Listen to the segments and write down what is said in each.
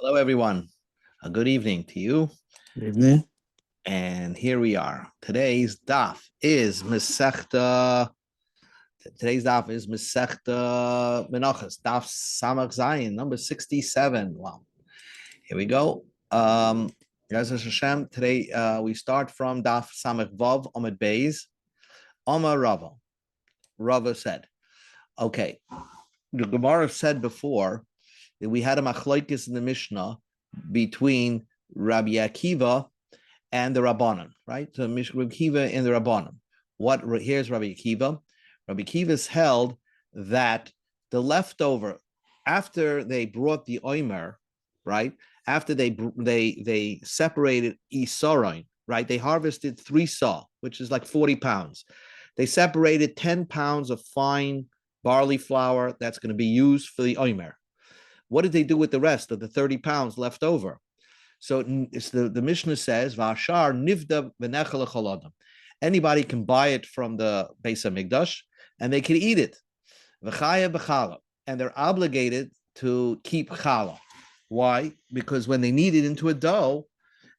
Hello, everyone. A good evening to you. Evening. And here we are. Today's daf is Masechta. Today's daf is Masechta Menachos Daf Samach Zayin, number 67. Wow. Here we go. Yaz Hashem. Today we start from Daf Samach Vav Omid Beis. Omar Rava. Rava said, okay, the Gemara said before that we had a machlokes in the Mishnah between Rabbi Akiva and the Rabbanon, right? So Rabbi Akiva and the Rabbanon. Here's Rabbi Akiva. Rabbi Akiva's held that the leftover, after they brought the omer, right? After they separated isaroin, right? They harvested 3 saw, which is like 40 pounds. They separated 10 pounds of fine barley flour that's going to be used for the omer. What did they do with the rest of the 30 pounds left over? So it's the Mishnah says, Vashar nivda v'nechel echol. Anybody can buy it from the Beis HaMikdash and they can eat it. V'chaya b'chala. And they're obligated to keep challah. Why? Because when they knead it into a dough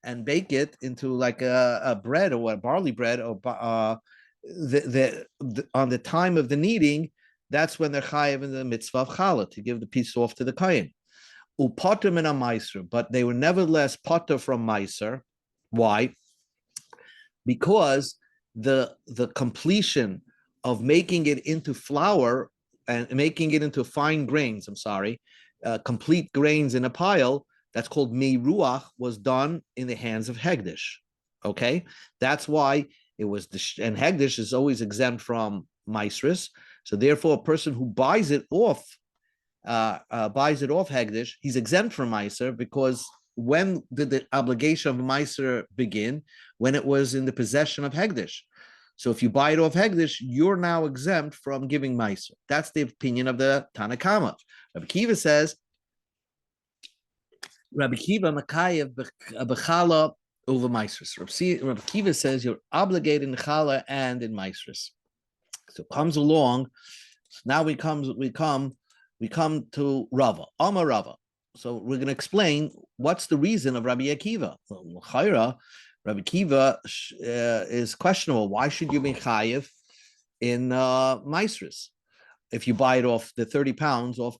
and bake it into like a bread or a barley bread, or on the time of the kneading, that's when they're chayav in the mitzvah of challah, to give the piece off to the kohen. Upotem in a meiser, but they were nevertheless potter from meiser. Why? Because the completion of making it into flour and making it into fine grains, complete grains in a pile, that's called meiruach, was done in the hands of Hegdish. Okay, that's why it was, and Hegdish is always exempt from meisris. So therefore, a person who buys it off Hegdish, he's exempt from Meiser, because when did the obligation of Meiser begin? When it was in the possession of Hegdish. So if you buy it off Hegdish, you're now exempt from giving Meiser. That's the opinion of the Tanakama. Rabbi Kiva says, Rabbi Kiva Makayev Bechala over Meisris. Rabbi Kiva says you're obligated in Chala and in Meisris. So it comes along. So now we come to Rava, Amar Rava. So we're going to explain what's the reason of Rabbi Akiva. Rabbi Akiva is questionable. Why should you be chayiv in Meisris if you buy it off the 30 pounds of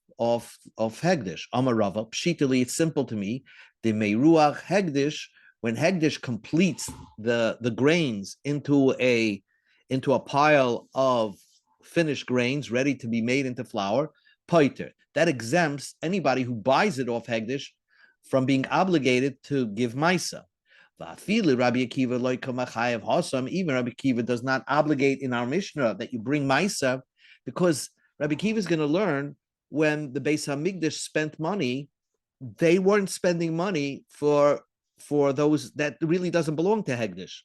Hegdish? Amar Rava, pshitali, it's simple to me. The meiruach Hegdish, when Hegdish completes the grains into a pile of finished grains ready to be made into flour, poiter. That exempts anybody who buys it off Hegdish from being obligated to give Maisa. Even Rabbi Akiva does not obligate in our Mishnah that you bring Maisa, because Rabbi Akiva is going to learn when the Beis HaMikdash spent money, they weren't spending money for those that really doesn't belong to Hegdish.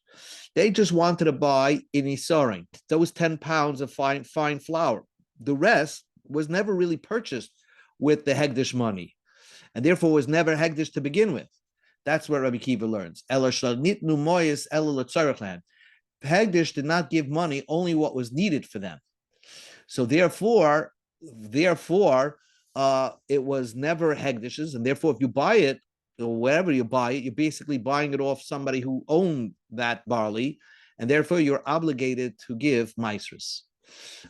They just wanted to buy in Isaring, those 10 pounds of fine flour. The rest was never really purchased with the Hegdish money, and therefore was never Hegdish to begin with. That's where Rabbi Kiva learns. Hegdish did not give money, only what was needed for them. So therefore, it was never Hegdish's, and therefore if you buy it, or wherever you buy it, you're basically buying it off somebody who owned that barley, and therefore you're obligated to give Meisris.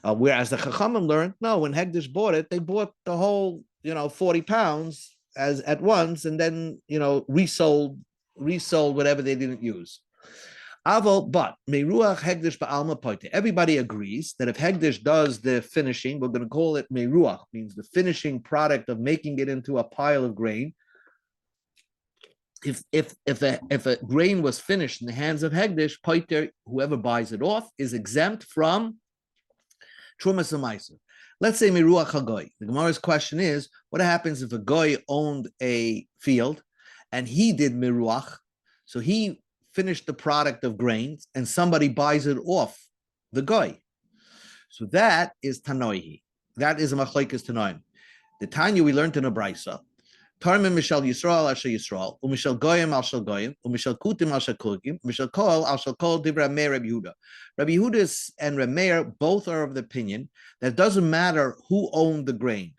Whereas the Chachamim learned, no, when Hegdish bought it, they bought the whole, 40 pounds as at once, and then, resold whatever they didn't use. But Meiruach Hegdish ba'alma poite. Everybody agrees that if Hegdish does the finishing, we're going to call it Meiruach, means the finishing product of making it into a pile of grain. If a grain was finished in the hands of Hegdish, poiter, whoever buys it off, is exempt from Trumas Meiser. Let's say Miruach HaGoy. The Gemara's question is, what happens if a Goy owned a field and he did Miruach, so he finished the product of grains, and somebody buys it off the Goy? So that is Tanoihi. That is a Machlokes Tanoim. The Tanya we learned in a Brisa. Tarmim Mishal Yisrael Asher Yisrael, Umishal Goyim Al Shal Goyim, Umishal Kutim Al Shal Kutim, Umishal Kol Al Shal Kol Divra Meir Rabbi Yehuda. Rabbi Yehuda and Rabbi Meir both are of the opinion that it doesn't matter who owned the grain.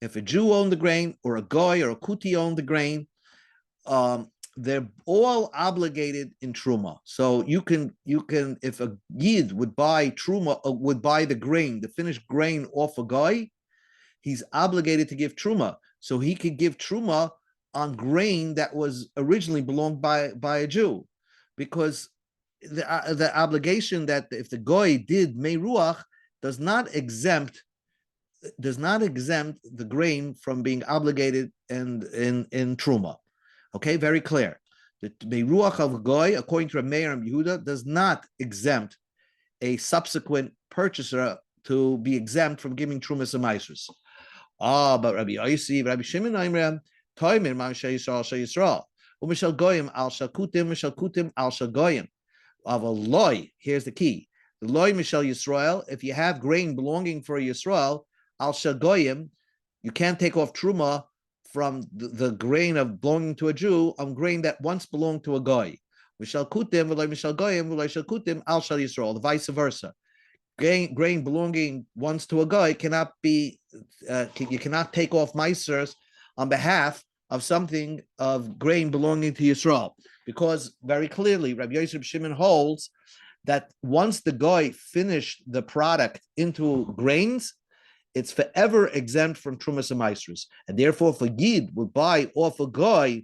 If a Jew owned the grain, or a Goy or a Kuti owned the grain, they're all obligated in truma. So you can if a yid would buy truma, would buy the grain, the finished grain off a guy, he's obligated to give truma. So he could give truma on grain that was originally belonged by a Jew, because the obligation that if the goy did meiruach does not exempt the grain from being obligated in truma. Okay, very clear. The meiruach of goy, according to Meir and Yehuda, does not exempt a subsequent purchaser to be exempt from giving trumas and maasros. But Rabbi Yossi, Rabbi Shimon, Aimram, Toimer, Man Sheyisrael, Sheyisrael, Umishal Goyim, Al Shakutim, Mishal Kutim, Al Shagoyim. Of a loy, here's the key: the loy Mishal Yisrael. If you have grain belonging for Yisrael, Al Shagoyim, you can't take off truma from the grain of belonging to a Jew on grain that once belonged to a goy. Mishal Kutim, V'loy Mishal Goyim, V'loy Shal Kutim, Al Shal Yisrael. The vice versa. Grain belonging once to a guy cannot be, you cannot take off meisers on behalf of something of grain belonging to Yisrael, because very clearly Rabbi Yosef Shimon holds that once the guy finished the product into grains, it's forever exempt from trumas and meisers, and therefore if a yid would buy off a guy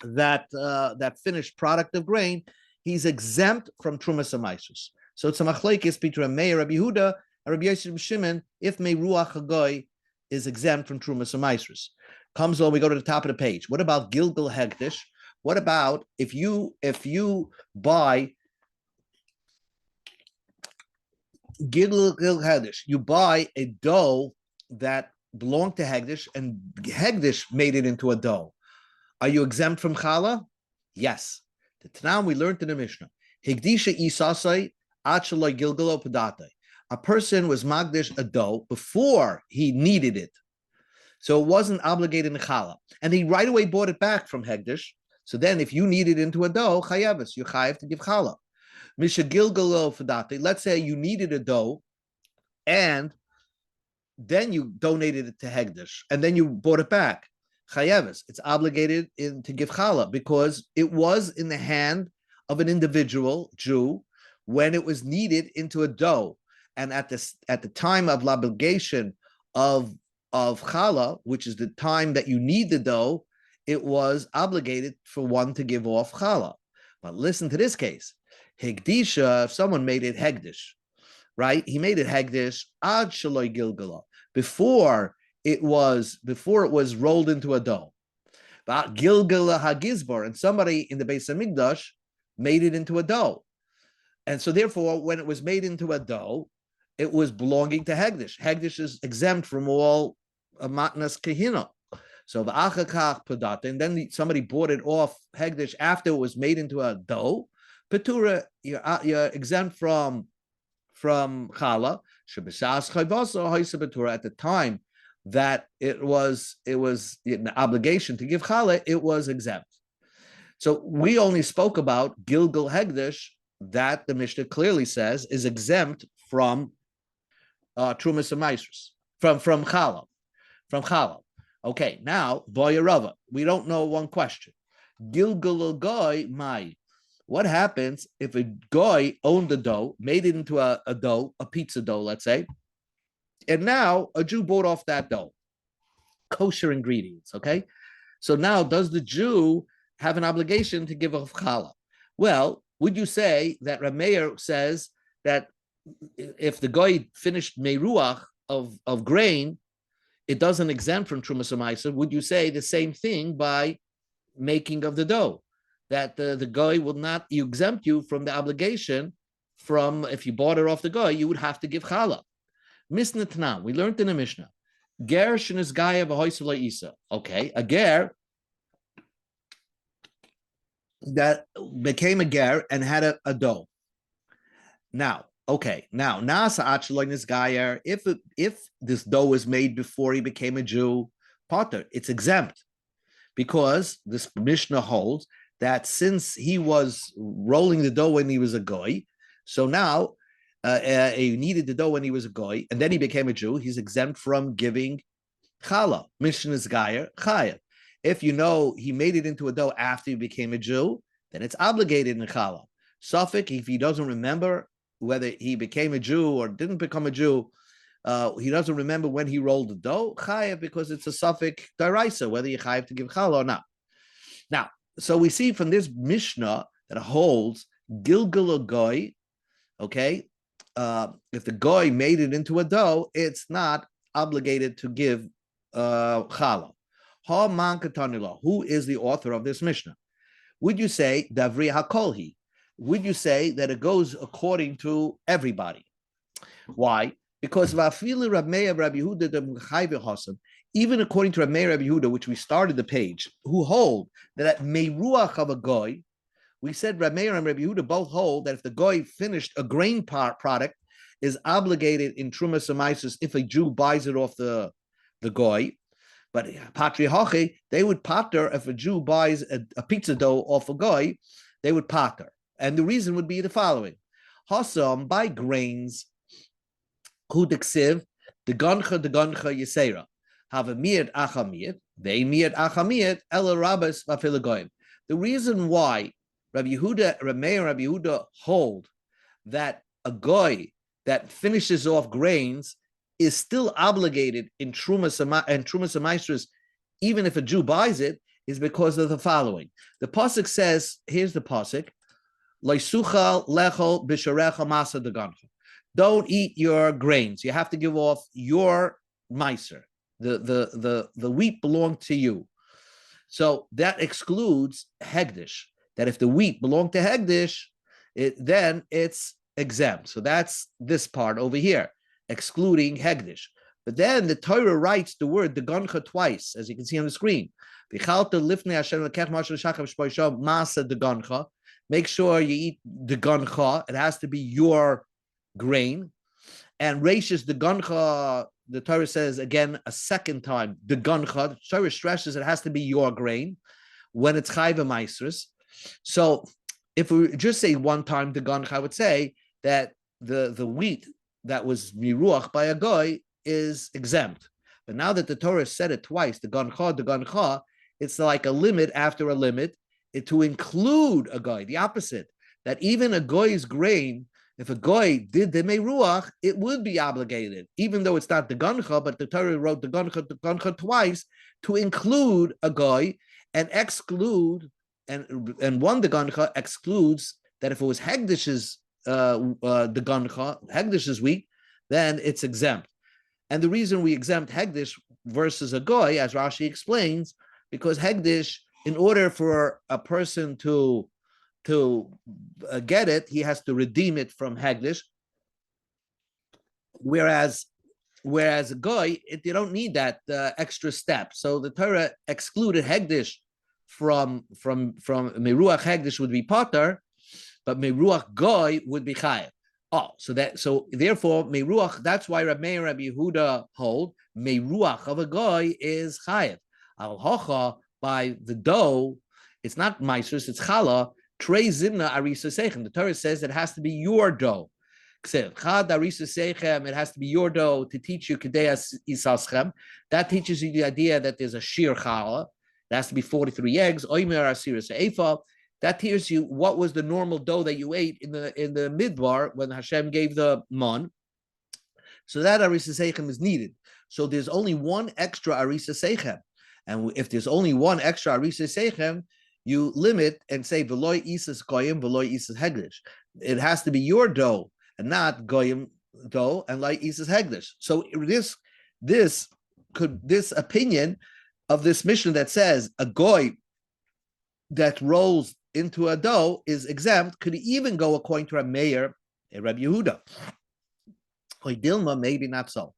that finished product of grain, he's exempt from trumas and meisers. So it's a machlekes between Meir, Rabbi Yehuda, and Rabbi Yosef Shimon if meiruach hagoy is exempt from trumas and maasros. Comes on, we go to the top of the page. What about gilgal hekdesh? What about if you buy gilgal hekdesh? You buy a dough that belonged to hekdesh, and hekdesh made it into a dough. Are you exempt from challah? Yes. The Tanam we learned in the Mishnah. Higdisha isasai. A person was magdish a dough before he needed it, so it wasn't obligated in challah, and he right away bought it back from hegdish. So then, if you need it into a dough, chayavis, you chayav to give challah. Misha gilgalo fadate. Let's say you needed a dough, and then you donated it to hegdish, and then you bought it back. Chayavis, it's obligated to give challah because it was in the hand of an individual Jew when it was kneaded into a dough, and at the time of obligation of challah, which is the time that you need the dough, it was obligated for one to give off challah. But listen to this case: hegdisha. If someone made it hegdish, right? He made it hegdish ad shaloi gilgala, before it was rolled into a dough. But gilgala hagizbar, and somebody in the Beis Hamikdash made it into a dough. And so therefore, when it was made into a dough, it was belonging to hegdish. Hegdish is exempt from all matnas kahina. So the achakach padata, and then somebody bought it off hegdish after it was made into a dough. Petura, you're exempt from challah. Shebishas chayvasa haisa petura. At the time that it was an obligation to give challah, it was exempt. So we only spoke about gilgal hegdish, that the Mishnah clearly says is exempt from trumas and maasros, from challah. Okay, now boyarava. We don't know one question. Gilgal goy mai. What happens if a goy owned the dough, made it into a dough, a pizza dough, let's say, and now a Jew bought off that dough, kosher ingredients. Okay, so now does the Jew have an obligation to give off challah? Well, would you say that Rameir says that if the guy finished meiruach of grain, it doesn't exempt from trumas u'maisa? Would you say the same thing by making of the dough, that the guy will not exempt you from the obligation from, if you bought it off the guy, you would have to give challah? Mishnah Tanam, we learned in the Mishnah, ger shenis gaya v'hoisel isa. Okay, a ger that became a ger and had a dough. Now, nasa achaloinis gayer. If this dough was made before he became a Jew, potter, it's exempt, because this Mishnah holds that since he was rolling the dough when he was a goy, so now he needed the dough when he was a goy, and then he became a Jew. He's exempt from giving challah. Mishnah's gayer chayav. If you know he made it into a dough after he became a Jew, then it's obligated in challah. Suffolk, if he doesn't remember whether he became a Jew or didn't become a Jew, he doesn't remember when he rolled the dough, chayav, because it's a Suffolk daraisa, whether you chayav to give challah or not. Now, so we see from this Mishnah that holds Gilgal goy, okay, if the goy made it into a dough, it's not obligated to give challah. Who is the author of this Mishnah? Would you say Davri Hakolhi? Would you say that it goes according to everybody? Why? Because even according to Reb Meir Rabbi Yehuda, which we started the page, who hold that meiruach of a goy, we said Reb Meir and Rabbi Yehuda both hold that if the goy finished a grain product, is obligated in Trumas Amaisus if a Jew buys it off the goy. But Patri Hachi, they would pater if a Jew buys a pizza dough off a goy, they would pater. And the reason would be the following. Hasam, buy grains, Hudiksiv, the goncha yisera. Have a miyad achamiyad, they miyad achamiyad, ela rabbis vafilagoyim. The reason why Rabbi Meir and Rabbi Yehuda hold that a goy that finishes off grains is still obligated in Trumas and Maestros, even if a Jew buys it, is because of the following. The pasuk says, here's the pasuk, Leisucha lechol b'sharecha masa degancha. Don't eat your grains. You have to give off your meiser. The wheat belonged to you. So that excludes hegdish. That if the wheat belonged to hegdish, then it's exempt. So that's this part over here, excluding hegdish. But then the Torah writes the word degancha twice, as you can see on the screen. Make sure you eat degancha. It has to be your grain. And rachis degancha, the Torah says again a second time, degancha. The Torah stresses it has to be your grain when it's chayva maisrus. So if we just say one time degancha, I would say that the wheat that was miruach by a goy is exempt. But now that the Torah said it twice, degancha, it's like a limit after a limit to include a goy. The opposite, that even a goy's grain, if a goy did the meruach, it would be obligated, even though it's not the gancha, but the Torah wrote the gancha twice to include a goy and exclude, and one the gancha excludes that if it was hegdish's the gancha, hegdish's wheat, then it's exempt. And the reason we exempt hegdish versus a goy, as Rashi explains, because hegdish, in order for a person to get it, he has to redeem it from hegdish. Whereas a goy, you don't need that extra step. So the Torah excluded hegdish from meruach hegdish would be potter, but meruach goy would be chayav. So therefore meruach. That's why Rabbi Meir and Rabbi Yehuda hold meruach of a goy is chayav. Al hocha, by the dough, it's not maisrus, it's challah. Trey zimna arisa seichem. The Torah says it has to be your dough. It has to be your dough to teach you kedeas isaschem. That teaches you the idea that there's a shir challah. It has to be 43 eggs. Oimer asiris eifa. That teaches you what was the normal dough that you ate in the midbar when Hashem gave the man. So that arisa seichem is needed. So there's only one extra arisa seichem. And if there's only one extra arisa seichem, you limit and say v'loy isas goyim, v'loy isas hegdish. It has to be your dough and not goyim dough and like isas hegdish. So this opinion of this mission that says a goy that rolls into a dough is exempt could even go according to Rabbi Meir and Rabbi Yehuda. Dilma, maybe not so.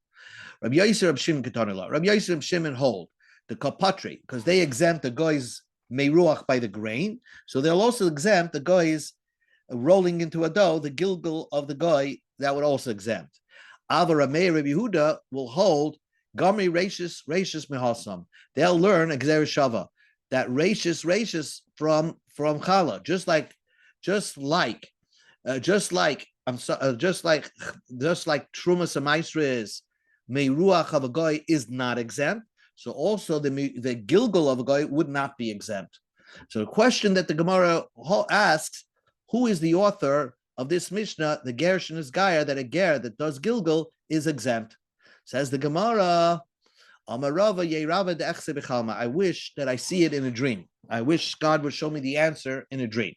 Rabbi Yosef, Rabbi Shimon Ketanila. Rabbi Yosef, Rabbi Shimon hold the kapatri, because they exempt the goy's meiruach by the grain, so they'll also exempt the goy's rolling into a dough, the gilgal of the goy, that would also exempt. Ava Ramei Rabbi Yehuda will hold Gami Rashis Mehasam. They'll learn Exer Shava, that Rashis from Chala, just like Trumas Amaisra is meiruach of a goy is not exempt. So also the Gilgal of a goy would not be exempt. So the question that the Gemara asks, who is the author of this Mishnah, the ger shenis gayer, that a ger that does Gilgal is exempt? Says the Gemara, I wish that I see it in a dream. I wish God would show me the answer in a dream.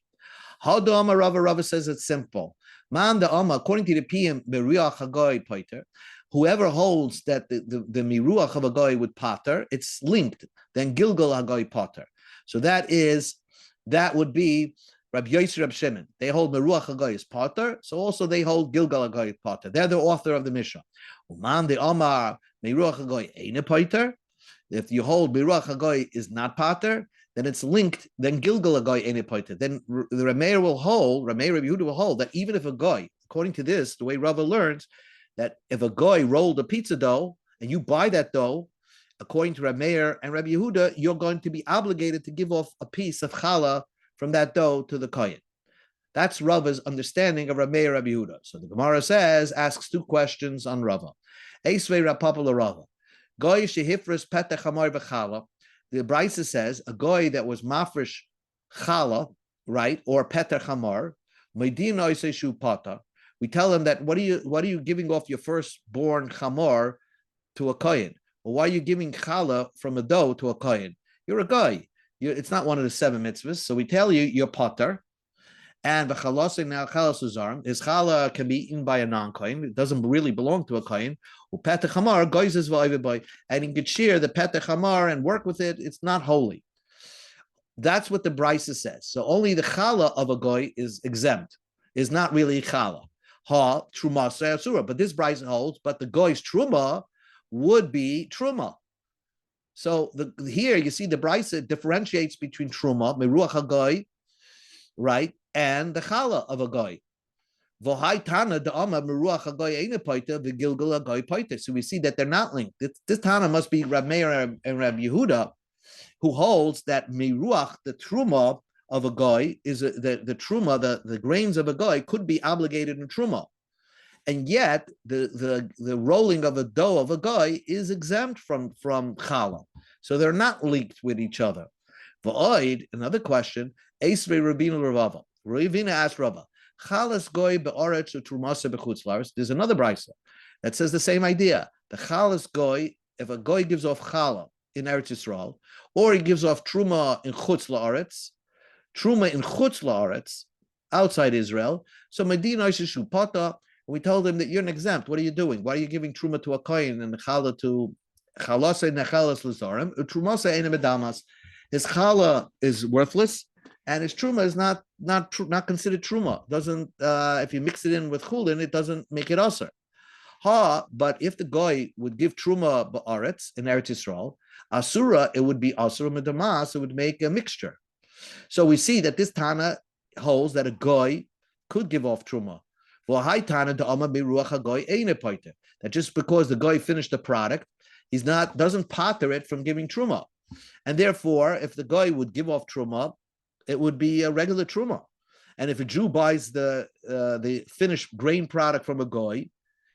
How do Rava says it's simple. Man the according to the PM, Miruach Hagoy Poiter, whoever holds that the Miruach of a goy would pater, it's linked. Then Gilgal Hagoy Potter. So that would be Rabbi Yossi, Rabbi Shimon. They hold Meruach Hagoy is Potter, so also they hold Gilgal Hagoy is Potter. They're the author of the Mishnah. Uman the Omar Meruach Hagoy ain't a Potter. If you hold Meruach Hagoy is not Potter, then it's linked. Then Gilgal Hagoy ain't a Potter. Then the Rameir Rabbi Yehuda will hold that even if a goy, according to this, the way Rava learns, that if a goy rolled a pizza dough and you buy that dough, according to Rameir and Rabbi Yehuda, you're going to be obligated to give off a piece of challah from that dough to the kohen. That's Rava's understanding of Rameir Rabbi Yehuda. So the Gemara asks two questions on Rava. Eisvei Rapapa Rava. Goy shehifris petach hamar v'chala. The Brisa says a goy that was mafresh challah, right, or petach hamar, meidin oisei shu pata. We tell him that what are you giving off your firstborn chamor to a kohen? Well, why are you giving challah from a dough to a kohen? You're a guy. It's not one of the 7 mitzvahs. So we tell you you're potter. And the chalasing now chalas uzarim, his challah can be eaten by a non-kohen. It doesn't really belong to a kohen. Petach hamar goys is by, and you could share the petach hamar and work with it. It's not holy. That's what the Brisa says. So only the challah of a goy is exempt. Is not really challah. Ha truma asura. But this Brisa holds. But the goy's truma would be truma. So here you see the Brisa differentiates between truma, meruach hagoy, right, and the challah of a goy. V'hai tana da'ama meruach hagoy eina paita v'gilgal hagoy paita. So we see that they're not linked. This tana must be Rab Meir and Rab Yehuda, who holds that meruach, the truma of a goy, is the truma, the grains of a goy could be obligated in truma. And yet, the rolling of a dough of a goy is exempt from challah. So they're not linked with each other. V'oid, another question, Eisvei Rabbeinu Rava. Ravina asked Rava, Chalas goy be'oretz u'trumasa b'chutz la'aretz. There's another brisa that says the same idea. The chalas goy, if a goy gives off challah in Eretz Yisrael, or he gives off truma in chutz la'aretz, outside Israel, so Medina Ishishu Pata, we told him that you're an exempt. What are you doing? Why are you giving truma to a kohen and challah to chalase nechalas l'zarim? Trumasa eina medamas. His challah is worthless, and his truma is not considered truma. Doesn't if you mix it in with chulin, it doesn't make it aser. But if the goy would give truma ba'aretz in Eretz Yisrael, asura, it would be asura medamas. It would make a mixture. So we see that this Tana holds that a goy could give off truma. That just because the goy finished the product, doesn't pater it from giving truma, and therefore, if the goy would give off truma, it would be a regular truma. And if a Jew buys the finished grain product from a goy,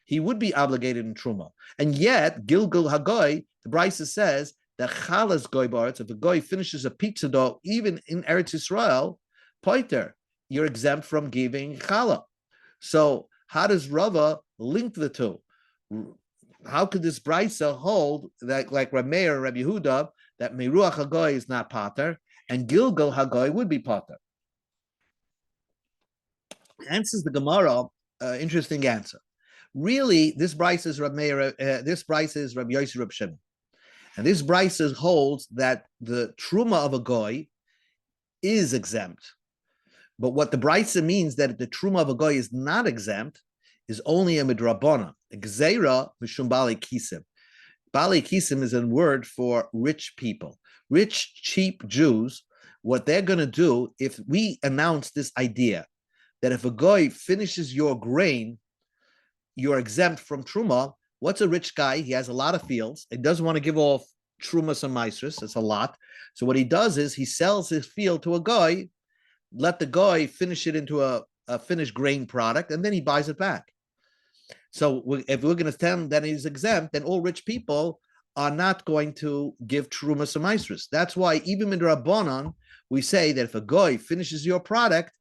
he would be obligated in truma. And yet, Gilgal Hagoy, the Brisa says that chalas goy baretz, if a goy finishes a pizza dough, even in Eretz Yisrael, poiter, you're exempt from giving challah. So how does Rava link the two? How could this Brisa hold that, like Rameir and Rabbi Yehuda, that Meruach Hagoy is not pater, and Gilgal Hagoy would be pater? Answers the Gemara, interesting answer. Really, this Brisa is Rameir, this Brisa is Rabbi Yossi Rabbi Shimon. And this Brisa holds that the truma of a goy is exempt. But what the Brisa means that the truma of a goy is not exempt is only a midrabana. Gzeira mishum bali kisim. Bali kisim is a word for rich people. Rich, cheap Jews, what they're going to do, if we announce this idea that if a goy finishes your grain, you're exempt from truma. What's a rich guy? He has a lot of fields. He doesn't want to give off trumas and maasros. It's a lot. So what he does is he sells his field to a guy, let the guy finish it into a finished grain product, and then he buys it back. So if we're going to tell him that he's exempt, then all rich people are not going to give Trumas and Maasros. That's why even in Rabbanon, we say that if a goy finishes your product,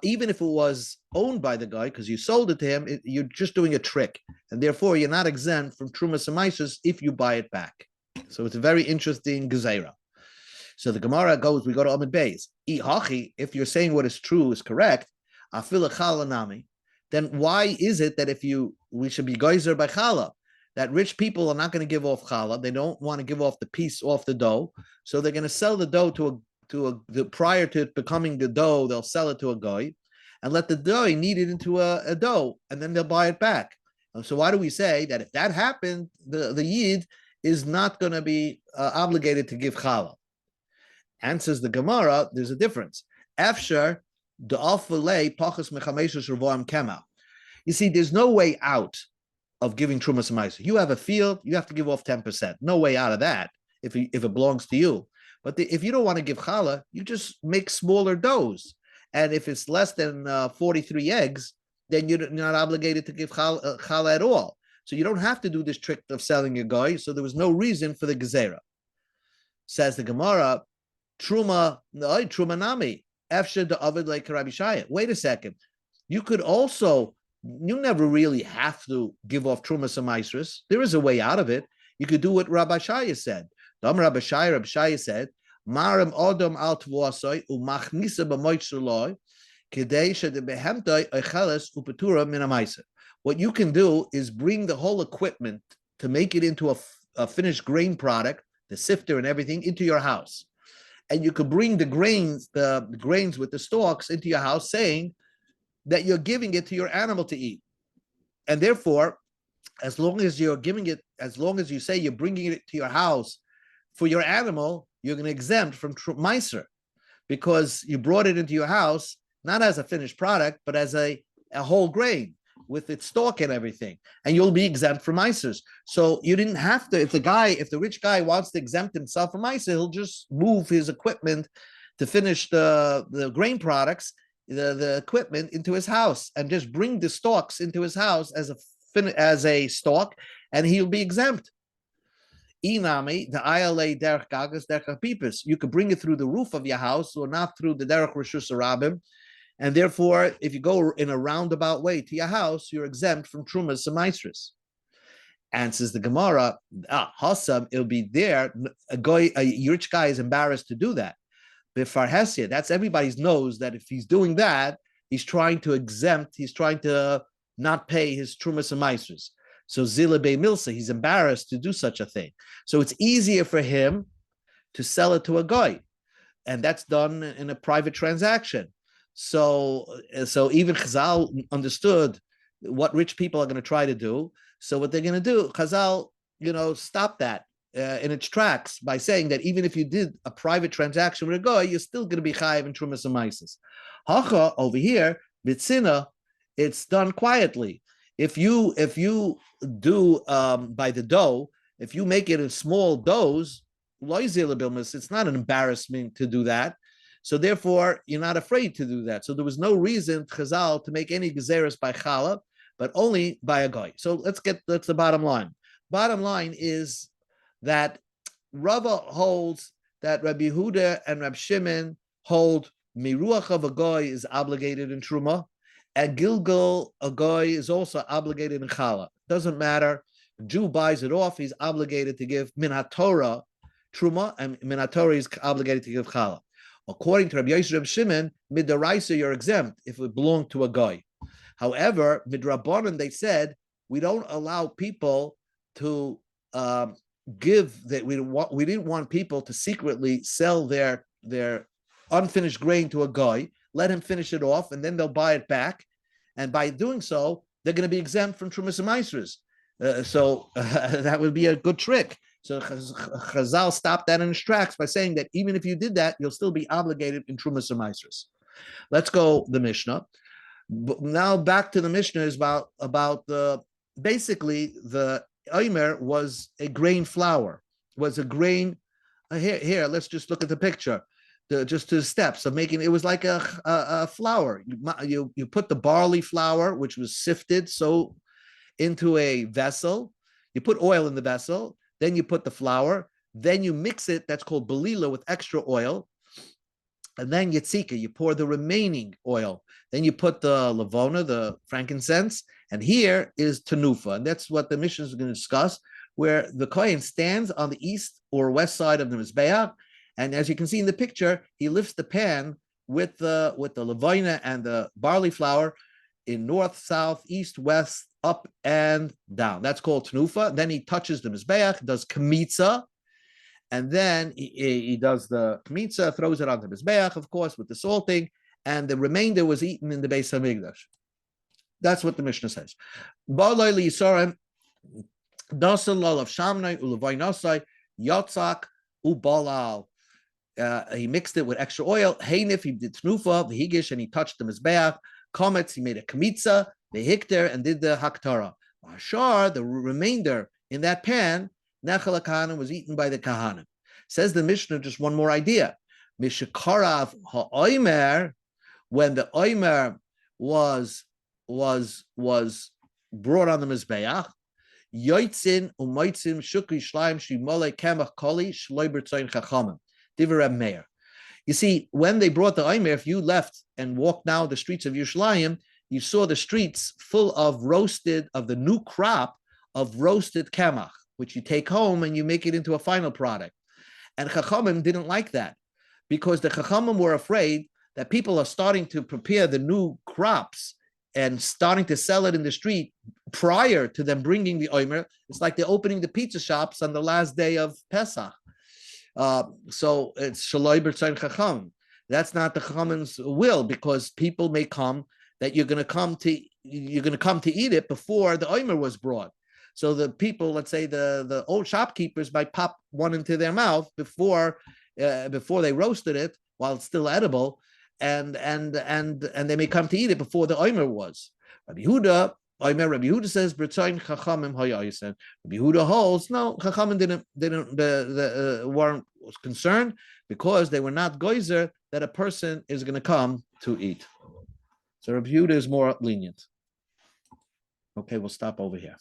even if it was owned by the guy, because you sold it to him, you're just doing a trick. And therefore, you're not exempt from Trumas and Maasros if you buy it back. So it's a very interesting Gezeira. So the Gemara goes, we go to Amid Beis. If you're saying what is true is correct, then why is it that we should be geyser by challah? That rich people are not going to give off challah. They don't want to give off the piece off the dough. So they're going to sell the dough prior to it becoming the dough, they'll sell it to a guy and let the dough knead it into a dough, and then they'll buy it back. So why do we say that if that happened, the yid is not going to be obligated to give challah? Answers the Gemara, there's a difference. Afshar the alfalei pachas mechameshes revoam kema. You see, there's no way out of giving trumas and ma'aser. You have a field, you have to give off 10%. No way out of that if it belongs to you. But if you don't want to give challah, you just make smaller doughs. And if it's less than 43 eggs, then you're not obligated to give challah at all. So you don't have to do this trick of selling a guy. So there was no reason for the gezerah. Says the Gemara, Truma nami. Efshe de Ovid like Rabbi Shaya. Wait a second. You never really have to give off Trumas and Maasros. There is a way out of it. You could do what Rabbi Shaya said. Rabbi Shaya said, Marim Odom al Tvuasoi umachnisa b'moitsuloi kedei shedebehemtoi oicheles upetura min ha'maiser. What you can do is bring the whole equipment to make it into a finished grain product, the sifter and everything, into your house. And you could bring the grains with the stalks into your house, saying that you're giving it to your animal to eat. And therefore, as long as you say you're bringing it to your house for your animal, you're going to exempt from meiser, because you brought it into your house not as a finished product, but as a whole grain with its stalk and everything, and you'll be exempt from meisers. So you didn't have to. If the rich guy wants to exempt himself from meiser, he'll just move his equipment to finish the grain products, the equipment into his house, and just bring the stalks into his house as a stalk, and he'll be exempt. Inami, the ILA derech gagas derech pipus. You could bring it through the roof of your house, or not through the derech reshus arabim. And therefore, if you go in a roundabout way to your house, you're exempt from trumas and maasros. Answers the Gemara, Hassam, it'll be there. A rich guy is embarrassed to do that. Befarhesia, that's everybody's knows that if he's doing that, he's trying to not pay his trumas and maasros. So Zila Bey Milsa, he's embarrassed to do such a thing. So it's easier for him to sell it to a guy. And that's done in a private transaction. So even Chazal understood what rich people are going to try to do. So what they're going to do, Chazal, stop that in its tracks by saying that even if you did a private transaction with a guy, you're still going to be chayiv in trumas and maises. Hacha over here, bitzina, it's done quietly. If you do by the dough, if you make it in small doughs, it's not an embarrassment to do that. So therefore, you're not afraid to do that. So there was no reason, Chazal, to make any gezeres by challah, but only by a guy. So that's the bottom line. Bottom line is that Rava holds that Rabbi Yehuda and Rabbi Shimon hold miruach of a guy is obligated in truma, and Gilgal, a guy, is also obligated in challah. Doesn't matter. The Jew buys it off, he's obligated to give min haTorah truma, and min haTorah is obligated to give challah. According to Rabbi Yosef Rabbi Shimon, midaraisa you're exempt if it belonged to a guy. However, midrabanan they said we don't allow people to give that. We didn't want people to secretly sell their unfinished grain to a guy. Let him finish it off, and then they'll buy it back. And by doing so, they're going to be exempt from trumas and maasros. So that would be a good trick. So Chazal stopped that in its tracks by saying that even if you did that, you'll still be obligated in trumas and maasros. Let's go the Mishnah. But now back to the Mishnah is about basically the Omer was a grain flour, was a grain. Here, let's just look at the picture. Just to the steps of making it was like a flour. You put the barley flour, which was sifted, so into a vessel. You put oil in the vessel. then you put the flour, then you mix it. That's called belila with extra oil. And then yitzika, you pour the remaining oil. Then you put the lavona, the frankincense, and here is tenufa. And that's what the Mishnah is going to discuss, where the kohen stands on the east or west side of the mizbeach, and as you can see in the picture, he lifts the pan with the lavona and the barley flour in north, south, east, west, up and down. That's called tenufa. Then he touches the mizbeach, does kamitza, and then he does the kmitza, throws it onto the mizbeach, of course, with the salting, and the remainder was eaten in the Beis Hamikdash. That's what the Mishnah says. He mixed it with extra oil. Heinif, he did tnufa, the higish, and he touched the mizbeach. Komets, he made a kmitza, the hikter, and did the haktara. Ashar, the remainder in that pan, Nechel HaKahanim was eaten by the Kahanim. Says the Mishnah, just one more idea. Mishakarav ha'oimer, when the oimer was brought on the Mizbeach, Yoitzin umoitzim shukri shleim shimole kemach koli shloi b'tzoyin chachamim. Divrei Meir. You see, when they brought the oimer, if you left and walked now the streets of Yerushalayim, you saw the streets full of the new crop of roasted kemach, which you take home and you make it into a final product. And Chachamim didn't like that, because the Chachamim were afraid that people are starting to prepare the new crops and starting to sell it in the street prior to them bringing the oimer. It's like they're opening the pizza shops on the last day of Pesach. So it's shaloi b'tzayin Chachamim. That's not the Chachamim's will, because people may come that you're going to come to eat it before the oimer was brought. So the people, let's say the old shopkeepers, might pop one into their mouth before they roasted it while it's still edible, and they may come to eat it before the oimer was. Rabbi Yehuda says B'tzayin Chachamim hayaisen. Rabbi Yehuda holds no, Chachamim weren't concerned, because they were not geyser that a person is going to come to eat. So Rabbi Yehuda is more lenient. Okay, we'll stop over here.